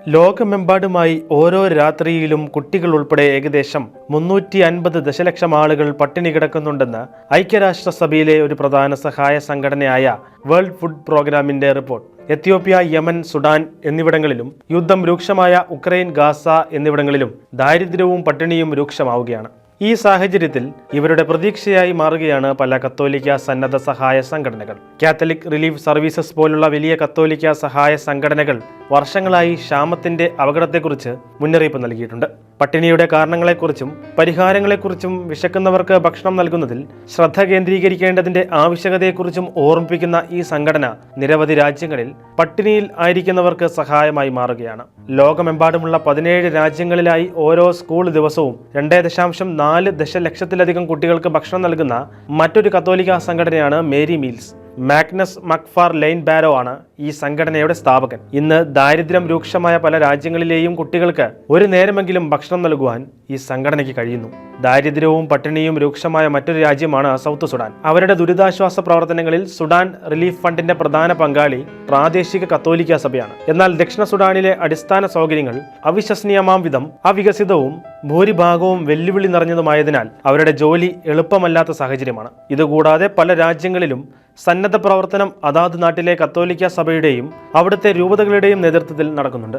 ലോകമെമ്പാടുമായി ഓരോ രാത്രിയിലും കുട്ടികൾ ഉൾപ്പെടെ ഏകദേശം 350 ദശലക്ഷം ആളുകൾ പട്ടിണി കിടക്കുന്നുണ്ടെന്ന് ഐക്യരാഷ്ട്രസഭയിലെ ഒരു പ്രധാന സഹായ സംഘടനയായ വേൾഡ് ഫുഡ് പ്രോഗ്രാമിന്റെ റിപ്പോർട്ട്. എത്യോപ്യ, യമൻ, സുഡാൻ എന്നിവിടങ്ങളിലും യുദ്ധം രൂക്ഷമായ ഉക്രൈൻ, ഗാസ എന്നിവിടങ്ങളിലും ദാരിദ്ര്യവും പട്ടിണിയും രൂക്ഷമാവുകയാണ്. ഈ സാഹചര്യത്തിൽ ഇവരുടെ പ്രതീക്ഷയായി മാറുകയാണ് പല കത്തോലിക്ക സന്നദ്ധ സഹായ സംഘടനകൾ. കാത്തലിക് റിലീഫ് സർവീസസ് പോലുള്ള വലിയ കത്തോലിക്ക സഹായ സംഘടനകൾ വർഷങ്ങളായി ക്ഷാമത്തിന്റെ അപകടത്തെക്കുറിച്ച് മുന്നറിയിപ്പ് നൽകിയിട്ടുണ്ട്. പട്ടിണിയുടെ കാരണങ്ങളെക്കുറിച്ചും പരിഹാരങ്ങളെക്കുറിച്ചും വിശക്കുന്നവർക്ക് ഭക്ഷണം നൽകുന്നതിൽ ശ്രദ്ധ കേന്ദ്രീകരിക്കേണ്ടതിന്റെ ആവശ്യകതയെക്കുറിച്ചും ഓർമ്മിപ്പിക്കുന്ന ഈ സംഘടന നിരവധി രാജ്യങ്ങളിൽ പട്ടിണിയിൽ ആയിരിക്കുന്നവർക്ക് സഹായമായി മാറുകയാണ്. ലോകമെമ്പാടുമുള്ള 17 രാജ്യങ്ങളിലായി ഓരോ സ്കൂൾ ദിവസവും 2.4 ദശലക്ഷത്തിലധികം കുട്ടികൾക്ക് ഭക്ഷണം നൽകുന്ന മറ്റൊരു കത്തോലിക്ക സംഘടനയാണ് മേരി മീൽസ്. മാഗ്നസ് മക്ഫാർ ലെയ്ൻ ബാരോ ആണ് ഈ സംഘടനയുടെ സ്ഥാപകൻ. ഇന്ന് ദാരിദ്ര്യം രൂക്ഷമായ പല രാജ്യങ്ങളിലെയും കുട്ടികൾക്ക് ഒരു നേരമെങ്കിലും ഭക്ഷണം നൽകുവാൻ ഈ സംഘടനയ്ക്ക് കഴിയുന്നു. ദാരിദ്ര്യവും പട്ടിണിയും രൂക്ഷമായ മറ്റൊരു രാജ്യമാണ് സൗത്ത് സുഡാൻ. അവരുടെ ദുരിതാശ്വാസ പ്രവർത്തനങ്ങളിൽ സുഡാൻ റിലീഫ് ഫണ്ടിന്റെ പ്രധാന പങ്കാളി പ്രാദേശിക കത്തോലിക്ക സഭയാണ്. എന്നാൽ ദക്ഷിണ സുഡാനിലെ അടിസ്ഥാന സൗകര്യങ്ങൾ അവിശ്വസനീയമാം വിധം അവികസിതവും ഭൂരിഭാഗവും വെല്ലുവിളി നിറഞ്ഞതുമായതിനാൽ അവരുടെ ജോലി എളുപ്പമല്ലാത്ത സാഹചര്യമാണ്. ഇതുകൂടാതെ പല രാജ്യങ്ങളിലും സന്നദ്ധ പ്രവർത്തനം അതാത് നാട്ടിലെ കത്തോലിക്ക സഭയുടെയും അവിടുത്തെ രൂപതകളുടെയും നേതൃത്വത്തിൽ നടക്കുന്നുണ്ട്.